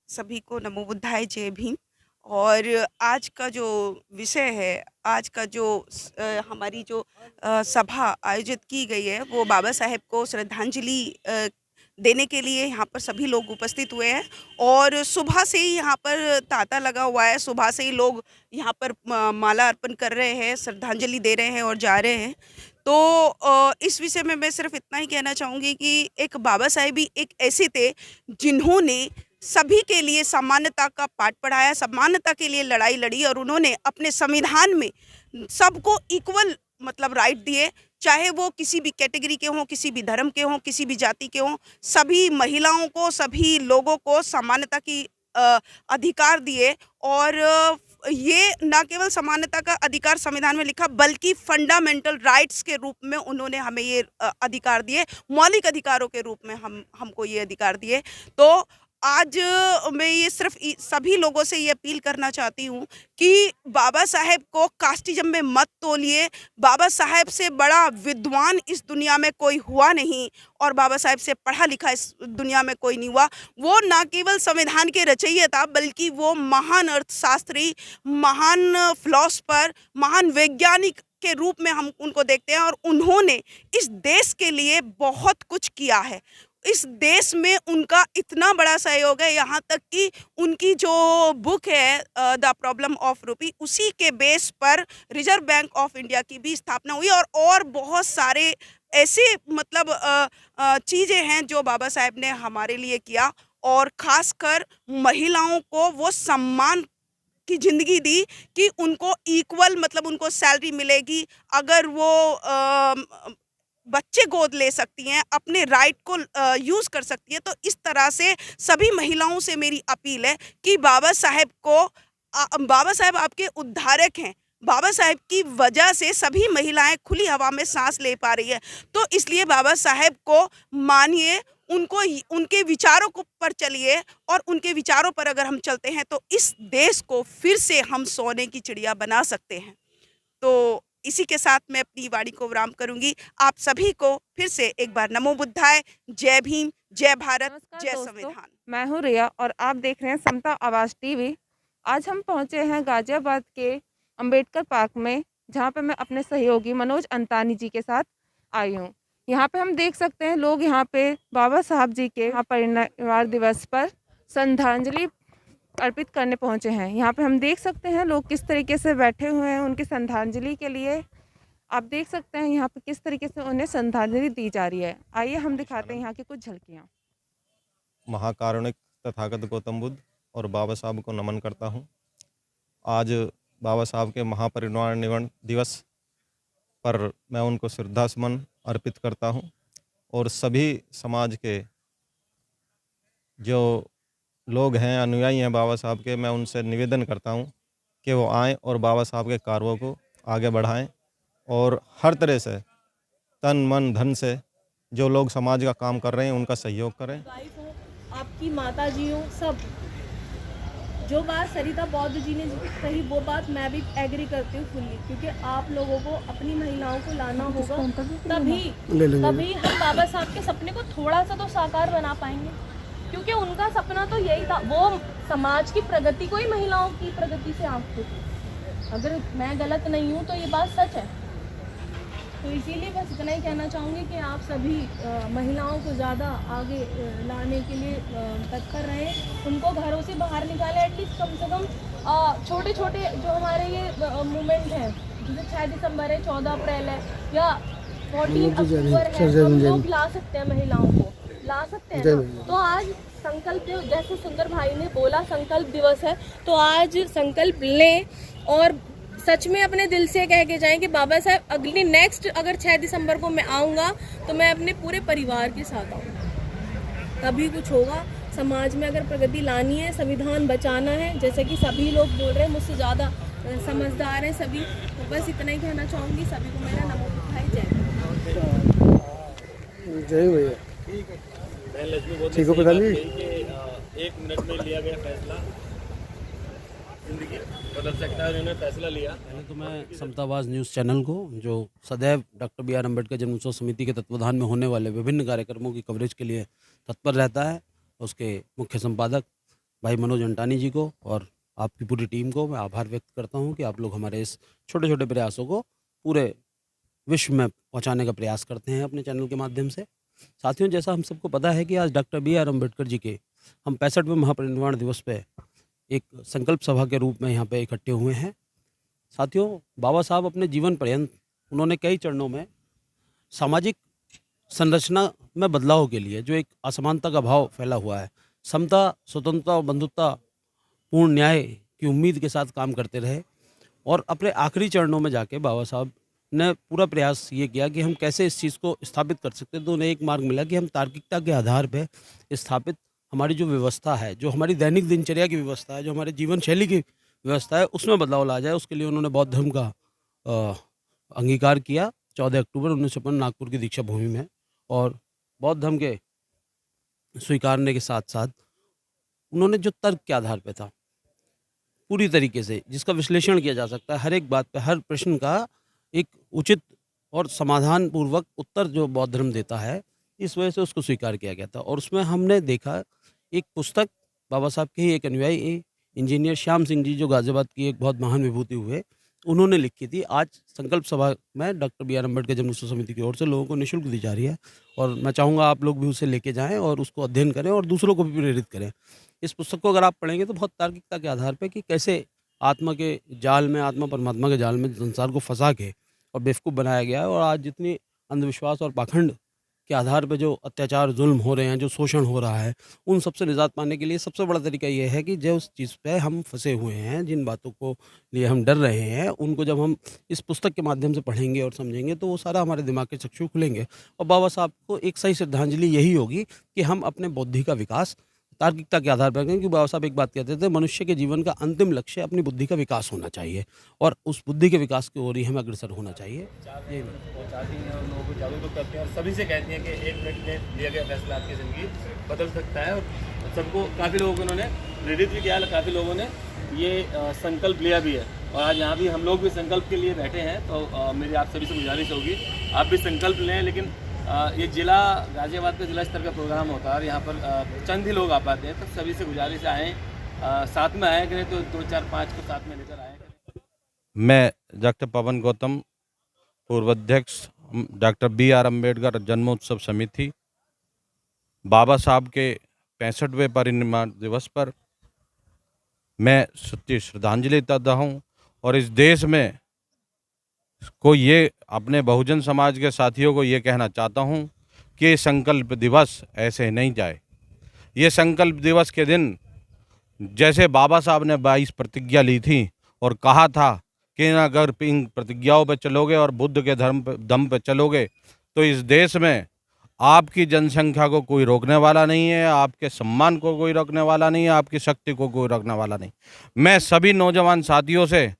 सभी को नमो बुद्धाय जय भीम। और आज का जो विषय है, आज का जो हमारी जो सभा आयोजित की गई है, वो बाबा साहेब को श्रद्धांजलि देने के लिए यहाँ पर सभी लोग उपस्थित हुए हैं। और सुबह से ही यहाँ पर तांता लगा हुआ है, सुबह से ही लोग यहाँ पर माला अर्पण कर रहे हैं, श्रद्धांजलि दे रहे हैं और जा रहे हैं। तो इस विषय में मैं सिर्फ इतना ही कहना चाहूँगी कि एक बाबा साहेब ही एक ऐसे थे जिन्होंने सभी के लिए समानता का पाठ पढ़ाया, समानता के लिए लड़ाई लड़ी और उन्होंने अपने संविधान में सबको इक्वल मतलब राइट दिए, चाहे वो किसी भी कैटेगरी के हों, किसी भी धर्म के हों, किसी भी जाति के हों, सभी महिलाओं को, सभी लोगों को समानता की अधिकार दिए। और ये ना केवल समानता का अधिकार संविधान में लिखा, बल्कि फंडामेंटल राइट्स के रूप में उन्होंने हमें ये अधिकार दिए, मौलिक अधिकारों के रूप में हमको ये अधिकार दिए। तो आज मैं ये सिर्फ सभी लोगों से ये अपील करना चाहती हूँ कि बाबा साहेब को कास्टिज्म में मत तोलिए। बाबा साहेब से बड़ा विद्वान इस दुनिया में कोई हुआ नहीं और बाबा साहेब से पढ़ा लिखा इस दुनिया में कोई नहीं हुआ। वो ना केवल संविधान के रचयिता बल्कि वो महान अर्थशास्त्री, महान फिलोसफर, महान वैज्ञानिक के रूप में हम उनको देखते हैं। और उन्होंने इस देश के लिए बहुत कुछ किया है। इस देश में उनका इतना बड़ा सहयोग है, यहाँ तक कि उनकी जो बुक है द प्रॉब्लम ऑफ रूपी, उसी के बेस पर रिजर्व बैंक ऑफ इंडिया की भी स्थापना हुई। और बहुत सारे ऐसे मतलब चीज़ें हैं जो बाबा साहेब ने हमारे लिए किया। और ख़ासकर महिलाओं को वो सम्मान की ज़िंदगी दी कि उनको इक्वल मतलब उनको सैलरी मिलेगी, अगर वो बच्चे गोद ले सकती हैं, अपने राइट को यूज़ कर सकती हैं। तो इस तरह से सभी महिलाओं से मेरी अपील है कि बाबा साहेब को बाबा साहेब आपके उद्धारक हैं। बाबा साहेब की वजह से सभी महिलाएं खुली हवा में सांस ले पा रही है। तो इसलिए बाबा साहेब को मानिए, उनको उनके विचारों को पर चलिए, और उनके विचारों पर अगर हम चलते हैं तो इस देश को फिर से हम सोने की चिड़िया बना सकते हैं। तो इसी के साथ मैं अपनी वाणी को विराम करूंगी। आप सभी को फिर से एक बार नमो बुद्धाय, जय भीम, जय भारत, नमस्कार जय दोस्तों, संविधान। मैं हूँ रिया और आप देख रहे हैं समता आवाज़ टीवी। आज हम पहुँचे हैं गाजियाबाद के अंबेडकर पार्क में, जहाँ पे मैं अपने सहयोगी मनोज अंतानी जी के साथ आई हूँ। यहाँ पे हम देख सकते हैं लोग यहाँ पे बाबा साहब जी के महापरिनिर्वाण दिवस पर श्रद्धांजलि अर्पित करने पहुँचे हैं। यहाँ पे हम देख सकते हैं लोग किस तरीके से बैठे हुए हैं उनकी श्रद्धांजलि के लिए। आप देख सकते हैं यहाँ पे किस तरीके से उन्हें श्रद्धांजलि दी जा रही है। आइए हम दिखाते हैं यहाँ की कुछ झलकियाँ। महाकारुणिक तथागत गौतम बुद्ध और बाबा साहब को नमन करता हूँ। आज बाबा साहब के महापरिनिर्वाण दिवस पर मैं उनको श्रद्धासुमन अर्पित करता हूँ और सभी समाज के जो लोग हैं, अनुयायी हैं बाबा साहब के, मैं उनसे निवेदन करता हूँ कि वो आएँ और बाबा साहब के कार्यों को आगे बढ़ाएं और हर तरह से तन मन धन से जो लोग समाज का काम कर रहे हैं उनका सहयोग करें। वाइफ हो, आपकी माता जी हो, सब जो बात सरिता बौद्ध जी ने कही वो बात मैं भी एग्री करती हूँ फुल्ली, क्योंकि आप लोगों को अपनी महिलाओं को लाना होगा, तभी हम बाबा साहब के सपने को थोड़ा सा तो साकार बना पाएंगे। क्योंकि उनका सपना तो यही था, वो समाज की प्रगति को ही महिलाओं की प्रगति से आंकते थे। अगर मैं गलत नहीं हूँ तो ये बात सच है। तो इसीलिए बस इतना ही कहना चाहूँगी कि आप सभी महिलाओं को ज़्यादा आगे लाने के लिए तत्पर रहें, उनको घरों से बाहर निकालें। एटलीस्ट कम से कम छोटे छोटे जो हमारे ये मूवमेंट हैं, जैसे 6 दिसंबर है, 14 अप्रैल है या 14 अक्टूबर है, हम लोग ला सकते हैं, महिलाओं को ला सकते हैं ना। तो आज संकल्प, जैसे सुंदर भाई ने बोला संकल्प दिवस है, तो आज संकल्प लें और सच में अपने दिल से कह के जाएं कि बाबा साहब अगली नेक्स्ट अगर 6 दिसंबर को मैं आऊँगा तो मैं अपने पूरे परिवार के साथ आऊँगा, तभी कुछ होगा। समाज में अगर प्रगति लानी है, संविधान बचाना है, जैसे कि सभी लोग बोल रहे हैं, मुझसे ज़्यादा समझदार हैं सभी। तो बस इतना ही कहना चाहूँगी। सभी को मेरा नमो बुद्धाय, जय भैया। ठीक हो प्रधान जी। 1 मिनट में लिया गया फैसला, जिंदगी बदल सकता है, उन्होंने फैसला लिया। पहले तो मैं समतावाज न्यूज़ चैनल को, जो सदैव डॉक्टर बी आर अम्बेडकर जन्मोत्सव समिति के तत्वाधान में होने वाले विभिन्न कार्यक्रमों की कवरेज के लिए तत्पर रहता है, उसके मुख्य संपादक भाई मनोज अंटानी जी को और आपकी पूरी टीम को मैं आभार व्यक्त करता हूं कि आप लोग हमारे इस छोटे छोटे प्रयासों को पूरे विश्व में पहुंचाने का प्रयास करते हैं अपने चैनल के माध्यम से। साथियों, जैसा हम सबको पता है कि आज डॉक्टर B.R. अम्बेडकर जी के हम 65वें महापरिनिर्वाण दिवस पे एक संकल्प सभा के रूप में यहाँ पे इकट्ठे हुए हैं। साथियों, बाबा साहब अपने जीवन पर्यंत उन्होंने कई चरणों में सामाजिक संरचना में बदलाव के लिए जो एक असमानता का भाव फैला हुआ है, समता, स्वतंत्रता और बंधुत्ता पूर्ण न्याय की उम्मीद के साथ काम करते रहे और अपने आखिरी चरणों में जाके बाबा साहब ने पूरा प्रयास ये किया कि हम कैसे इस चीज़ को स्थापित कर सकते हैं। तो उन्हें एक मार्ग मिला कि हम तार्किकता के आधार पे स्थापित हमारी जो व्यवस्था है, जो हमारी दैनिक दिनचर्या की व्यवस्था है, जो हमारे जीवन शैली की व्यवस्था है, उसमें बदलाव ला जाए। उसके लिए उन्होंने बौद्ध धर्म का अंगीकार किया 14 अक्टूबर 1956 नागपुर की दीक्षा भूमि में। और बौद्ध धर्म के स्वीकारने के साथ साथ उन्होंने जो तर्क के आधार पे था पूरी तरीके से, जिसका विश्लेषण किया जा सकता है, हर एक बात पे, हर प्रश्न का एक उचित और समाधान पूर्वक उत्तर जो बौद्ध धर्म देता है, इस वजह से उसको स्वीकार किया गया था। और उसमें हमने देखा एक पुस्तक बाबा साहब के ही एक अनुयायी इंजीनियर श्याम सिंह जी, जो गाजियाबाद की एक बहुत महान विभूति हुए, उन्होंने लिखी थी। आज संकल्प सभा में डॉक्टर B.R. अम्बेडकर जन्म उत्सव समिति की ओर से लोगों को निःशुल्क दी जा रही है और मैं चाहूँगा आप लोग भी उसे लेके जाएं और उसको अध्ययन करें और दूसरों को भी प्रेरित करें। इस पुस्तक को अगर आप पढ़ेंगे तो बहुत तार्किकता के आधार पर कि कैसे आत्मा के जाल में, आत्मा परमात्मा के जाल में संसार को फंसा के और बेवकूफ़ बनाया गया है। और आज जितनी अंधविश्वास और पाखंड के आधार पे जो अत्याचार, जुल्म हो रहे हैं, जो शोषण हो रहा है, उन सबसे निजात पाने के लिए सबसे बड़ा तरीका ये है कि जो उस चीज़ पे हम फंसे हुए हैं, जिन बातों को लिए हम डर रहे हैं, उनको जब हम इस पुस्तक के माध्यम से पढ़ेंगे और समझेंगे तो वो सारा हमारे दिमाग के चक्षु खुलेंगे। और बाबा साहब को एक सही श्रद्धांजलि यही होगी कि हम अपने बुद्धि का विकास तार्किकता के आधार पर करें। क्योंकि बाबा साहब एक बात कहते थे, मनुष्य के जीवन का अंतिम लक्ष्य अपनी बुद्धि का विकास होना चाहिए और उस बुद्धि के विकास की ओर ही हमें अग्रसर होना चाहिए। यही पहुँचाती हैं और लोगों को जागरूक करते हैं और सभी से कहती हैं कि 1 मिनट में लिया गया फैसला आपकी ज़िंदगी बदल सकता है। और सबको, काफ़ी लोगों को उन्होंने प्रेरित भी किया, काफ़ी लोगों ने ये संकल्प लिया भी है। और आज यहाँ भी हम लोग भी संकल्प के लिए बैठे हैं। तो मेरी आप सभी से गुजारिश होगी, आप भी संकल्प लें। लेकिन ये जिला गाजियाबाद का जिला स्तर का प्रोग्राम होता है और यहाँ पर चंद ही लोग आ पाते हैं। तो सभी से गुजारिश आएँ, साथ में आएँ करें तो 2, 4, 5 को साथ में लेकर आएँ। मैं डॉक्टर पवन गौतम, पूर्व अध्यक्ष डॉक्टर B.R. अम्बेडकर जन्मोत्सव समिति, बाबा साहब के 65वें परिनिर्वाण दिवस पर मैं सच्ची श्रद्धांजलि देता हूँ। और इस देश में को ये अपने बहुजन समाज के साथियों को ये कहना चाहता हूँ कि ये संकल्प दिवस ऐसे नहीं जाए। ये संकल्प दिवस के दिन जैसे बाबा साहब ने 22 प्रतिज्ञा ली थी और कहा था कि अगर इन प्रतिज्ञाओं पे चलोगे और बुद्ध के दम पे चलोगे तो इस देश में आपकी जनसंख्या को कोई रोकने वाला नहीं है, आपके सम्मान को कोई रोकने वाला नहीं है, आपकी शक्ति को कोई रोकने वाला नहीं। मैं सभी नौजवान साथियों से,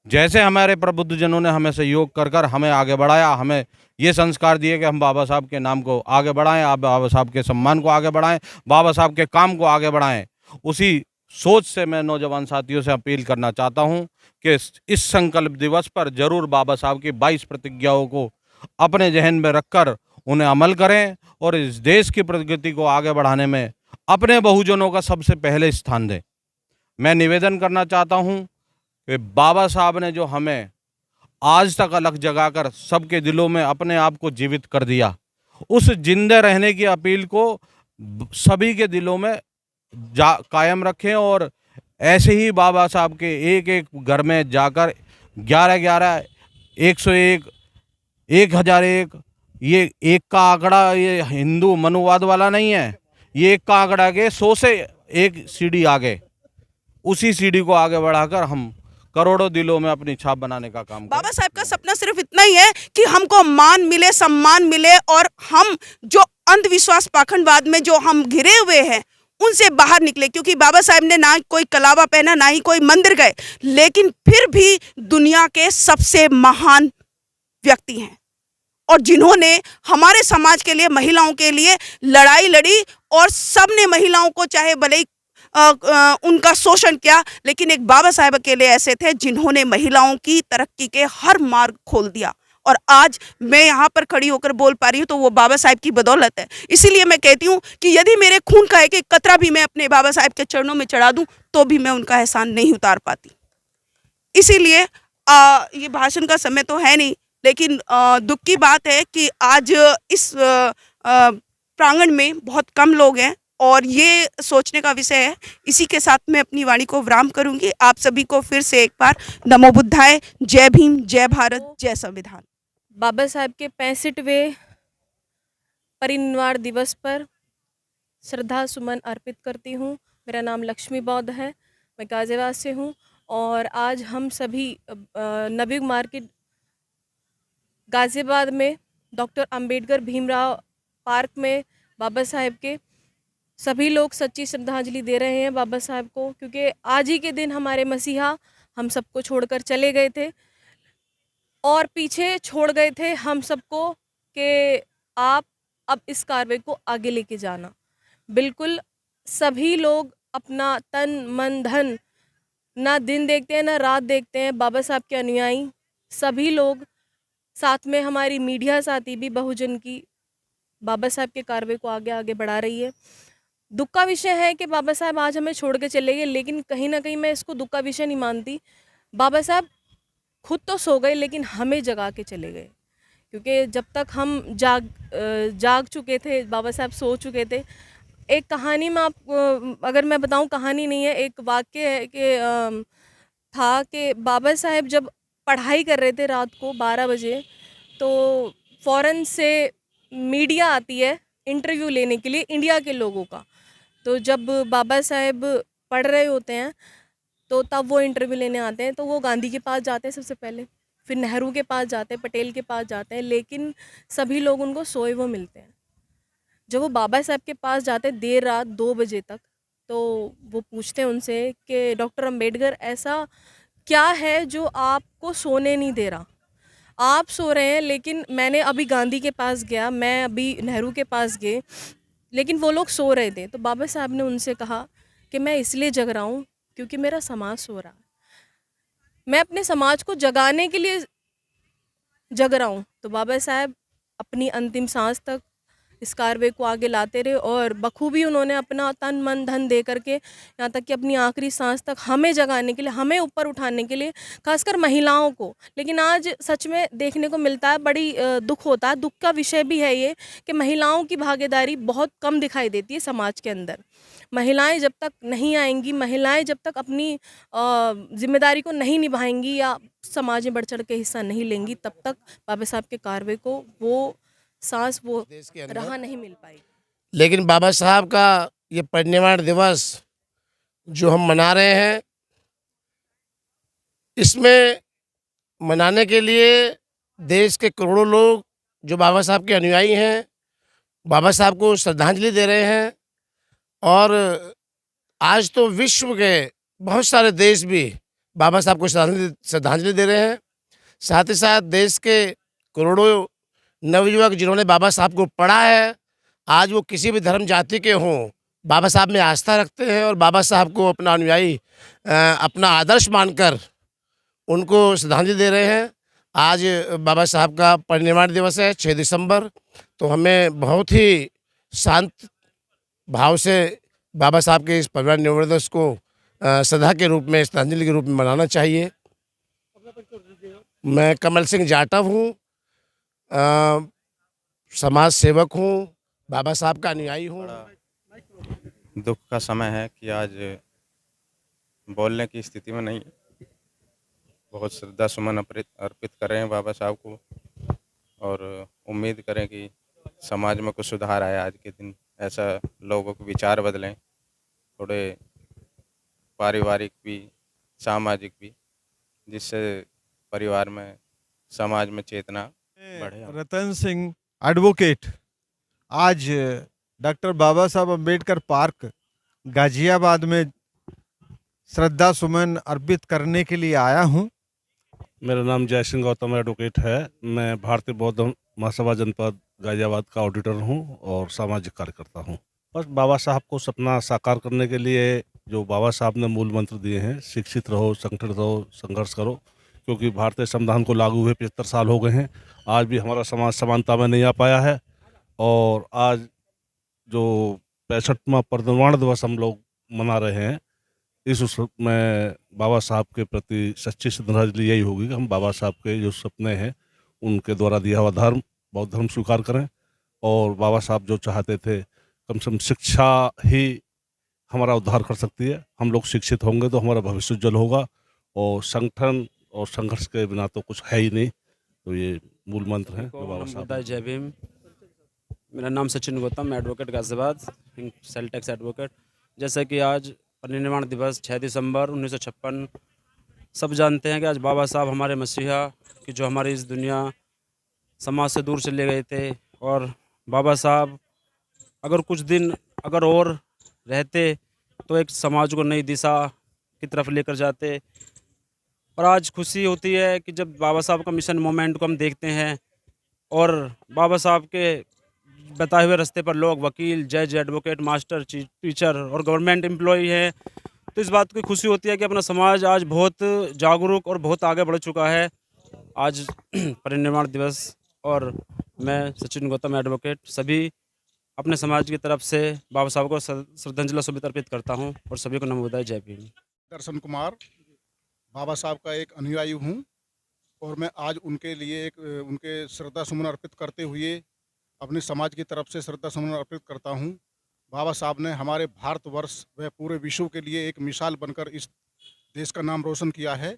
जैसे हमारे प्रबुद्धजनों ने हमें सहयोग कर हमें आगे बढ़ाया, हमें ये संस्कार दिए कि हम बाबा साहब के नाम को आगे बढ़ाएं, आप बाबा साहब के सम्मान को आगे बढ़ाएं, बाबा साहब के काम को आगे बढ़ाएं, उसी सोच से मैं नौजवान साथियों से अपील करना चाहता हूं कि इस संकल्प दिवस पर जरूर बाबा साहब की 22 प्रतिज्ञाओं को अपने जहन में रखकर उन्हें अमल करें और इस देश की प्रगति को आगे बढ़ाने में अपने बहुजनों का सबसे पहले स्थान दें। मैं निवेदन करना चाहता हूं कि बाबा साहब ने जो हमें आज तक अलग जगाकर सबके दिलों में अपने आप को जीवित कर दिया, उस जिंदे रहने की अपील को सभी के दिलों में कायम रखें और ऐसे ही बाबा साहब के एक एक घर में जाकर 11-11, 101, 1001, ये एक का आंकड़ा ये हिंदू मनुवाद वाला नहीं है, ये एक का आंकड़ा के 100 से एक सीढ़ी आगे, उसी सीढ़ी को आगे बढ़ाकर हम करोड़ों दिलों में अपनी छाप बनाने का काम करें। बाबा साहब का सपना सिर्फ इतना ही है कि हमको मान मिले, सम्मान मिले और हम जो अंधविश्वास पाखंडवाद में जो हम घिरे हुए हैं उनसे बाहर निकले। क्योंकि बाबा साहब ने ना कोई कलावा पहना, ना ही कोई मंदिर गए, लेकिन फिर भी दुनिया के सबसे महान व्यक्ति हैं और जिन्होंने हमारे समाज के लिए, महिलाओं के लिए लड़ाई लड़ी और सबने महिलाओं को चाहे भले ही उनका शोषण किया, लेकिन एक बाबा साहब अकेले ऐसे थे जिन्होंने महिलाओं की तरक्की के हर मार्ग खोल दिया और आज मैं यहाँ पर खड़ी होकर बोल पा रही हूँ तो वो बाबा साहेब की बदौलत है। इसीलिए मैं कहती हूँ कि यदि मेरे खून का एक एक कतरा भी मैं अपने बाबा साहेब के चरणों में चढ़ा दूँ तो भी मैं उनका एहसान नहीं उतार पाती। इसीलिए ये भाषण का समय तो है नहीं, लेकिन दुख की बात है कि आज इस प्रांगण में बहुत कम लोग हैं और ये सोचने का विषय है। इसी के साथ मैं अपनी वाणी को विराम करूंगी। आप सभी को फिर से एक बार नमो बुद्धाय, जय भीम, जय भारत, जय संविधान। बाबा साहब के 65वें परिनिर्वाण दिवस पर श्रद्धा सुमन अर्पित करती हूँ। मेरा नाम लक्ष्मी बौद्ध है, मैं गाजियाबाद से हूँ और आज हम सभी नबी मार्केट गाजियाबाद में डॉक्टर अंबेडकर भीमराव पार्क में बाबा साहेब के सभी लोग सच्ची श्रद्धांजलि दे रहे हैं बाबा साहेब को, क्योंकि आज ही के दिन हमारे मसीहा हम सबको छोड़कर चले गए थे और पीछे छोड़ गए थे हम सबको कि आप अब इस कार्रवाई को आगे लेके जाना। बिल्कुल सभी लोग अपना तन मन धन ना दिन देखते हैं ना रात देखते हैं, बाबा साहब के अनुयायी सभी लोग, साथ में हमारी मीडिया साथी भी बहुजन की बाबा साहब के कार्रवाई को आगे आगे बढ़ा रही है। दुख का विषय है कि बाबा साहब आज हमें छोड़ के चले गए, लेकिन कहीं ना कहीं मैं इसको दुख का विषय नहीं मानती। बाबा साहब खुद तो सो गए लेकिन हमें जगा के चले गए, क्योंकि जब तक हम जाग चुके थे बाबा साहब सो चुके थे। एक कहानी में आप अगर मैं बताऊं, कहानी नहीं है, एक वाक्य है कि था कि बाबा साहब जब पढ़ाई कर रहे थे रात को 12 बजे, तो फ़ौरन से मीडिया आती है इंटरव्यू लेने के लिए इंडिया के लोगों का। तो जब बाबा साहब पढ़ रहे होते हैं तो तब वो इंटरव्यू लेने आते हैं, तो वो गांधी के पास जाते हैं सबसे पहले, फिर नेहरू के पास जाते हैं, पटेल के पास जाते हैं, लेकिन सभी लोग उनको सोए हुए मिलते हैं। जब वो बाबा साहब के पास जाते हैं देर रात 2 बजे तक, तो वो पूछते हैं उनसे कि डॉक्टर अंबेडकर ऐसा क्या है जो आपको सोने नहीं दे रहा? आप सो रहे हैं लेकिन मैंने अभी गांधी के पास गया, मैं अभी नेहरू के पास गए, लेकिन वो लोग सो रहे थे। तो बाबा साहब ने उनसे कहा कि मैं इसलिए जग रहा हूँ क्योंकि मेरा समाज सो रहा है, मैं अपने समाज को जगाने के लिए जग रहा हूँ। तो बाबा साहब अपनी अंतिम सांस तक इस कार्रवाई को आगे लाते रहे और बखूबी उन्होंने अपना तन मन धन दे करके, यहाँ तक कि अपनी आखिरी सांस तक हमें जगाने के लिए, हमें ऊपर उठाने के लिए, खासकर महिलाओं को। लेकिन आज सच में देखने को मिलता है, बड़ी दुख होता है, दुख का विषय भी है ये कि महिलाओं की भागीदारी बहुत कम दिखाई देती है समाज के अंदर। महिलाएं जब तक नहीं आएंगी, महिलाएं जब तक अपनी जिम्मेदारी को नहीं निभाएंगी या समाज में बढ़ चढ़ के हिस्सा नहीं लेंगी, तब तक बाबा साहब के कार्रवाई को वो सांस वो राह नहीं मिल पाएगी। लेकिन बाबा साहब का ये परिनिर्वाण दिवस जो हम मना रहे हैं, इसमें मनाने के लिए देश के करोड़ों लोग जो बाबा साहब के अनुयायी हैं, बाबा साहब को श्रद्धांजलि दे रहे हैं। और आज तो विश्व के बहुत सारे देश भी बाबा साहब को श्रद्धांजलि दे रहे हैं। साथ ही साथ देश के करोड़ों नवयुवक जिन्होंने बाबा साहब को पढ़ा है, आज वो किसी भी धर्म जाति के हों, बाबा साहब में आस्था रखते हैं और बाबा साहब को अपना अनुयायी अपना आदर्श मानकर उनको श्रद्धांजलि दे रहे हैं। आज बाबा साहब का परिनिर्वाण दिवस है 6 दिसंबर, तो हमें बहुत ही शांत भाव से बाबा साहब के इस परिनिर्वाण दिवस को श्रद्धा के रूप में, श्रद्धांजलि के रूप में मनाना चाहिए। मैं कमल सिंह जाटव हूँ, समाज सेवक हूँ, बाबा साहब का अनुयायी हूँ। दुख का समय है कि आज बोलने की स्थिति में नहीं, बहुत श्रद्धा सुमन अर्पित करें बाबा साहब को और उम्मीद करें कि समाज में कुछ सुधार आए। आज के दिन ऐसा लोगों के विचार बदलें, थोड़े पारिवारिक भी सामाजिक भी, जिससे परिवार में समाज में चेतना बढ़े। रतन सिंह एडवोकेट आज डॉक्टर बाबा साहब अम्बेडकर पार्क गाजियाबाद में श्रद्धा सुमन अर्पित करने के लिए आया हूं। मेरा नाम जय सिंह गौतम एडवोकेट है। मैं भारतीय बौद्ध महासभा जनपद गाजियाबाद का ऑडिटर हूं और सामाजिक कार्यकर्ता हूं। बस बाबा साहब को सपना साकार करने के लिए जो बाबा साहब ने मूल मंत्र दिए हैं, शिक्षित रहो, संगठित रहो, संघर्ष करो, क्योंकि भारतीय संविधान को लागू हुए 75 साल हो गए हैं, आज भी हमारा समाज समानता में नहीं आ पाया है। और आज जो 65वां परिनिर्वाण दिवस हम लोग मना रहे हैं, इस उत्सव में बाबा साहब के प्रति सच्ची श्रद्धांजलि यही होगी कि हम बाबा साहब के जो सपने हैं, उनके द्वारा दिया हुआ धर्म, बौद्ध धर्म स्वीकार करें। और बाबा साहब जो चाहते थे, कम से कम शिक्षा ही हमारा उद्धार कर सकती है। हम लोग शिक्षित होंगे तो हमारा भविष्य उज्जवल होगा, और संगठन और संघर्ष के बिना तो कुछ है ही नहीं। तो ये मूल मंत्र हैं जो बाबा साहब। जय भीम। मेरा नाम सचिन गौतम, मैं advocate Ghaziabad, sale tax advocate. जैसा कि आज परिनिर्वाण दिवस 6 दिसंबर 1956, सब जानते हैं कि आज बाबा साहब हमारे मसीहा कि जो हमारी इस दुनिया समाज से दूर चले गए थे। और बाबा साहब अगर कुछ दिन अगर और रहते तो एक समाज को नई दिशा की तरफ लेकर जाते। और आज खुशी होती है कि जब बाबा साहब का मिशन मोमेंट को हम देखते हैं और बाबा साहब के बताए हुए रास्ते पर लोग वकील, जज, एडवोकेट, मास्टर, टीचर और गवर्नमेंट एम्प्लॉय हैं, तो इस बात की खुशी होती है कि अपना समाज आज बहुत जागरूक और बहुत आगे बढ़ चुका है। आज परिनिर्वाण दिवस, और मैं सचिन गौतम एडवोकेट सभी अपने समाज की तरफ से बाबा साहब को श्रद्धांजलि सुमित अर्पित करता हूं, और सभी को नमो बुद्धाय, जय भीम। दर्शन कुमार, बाबा साहब का एक अनुयायी हूं, और मैं आज उनके लिए उनके श्रद्धा सुमन अर्पित करते हुए अपने समाज की तरफ से श्रद्धा सुमन अर्पित करता हूं। बाबा साहब ने हमारे भारतवर्ष व पूरे विश्व के लिए एक मिसाल बनकर इस देश का नाम रोशन किया है।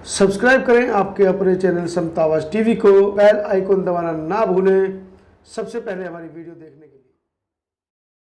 सब्सक्राइब करें आपके अपने चैनल समता आवाज़ टीवी को, बेल आइकन दबाना ना भूलें सबसे पहले हमारी वीडियो देखने के लिए।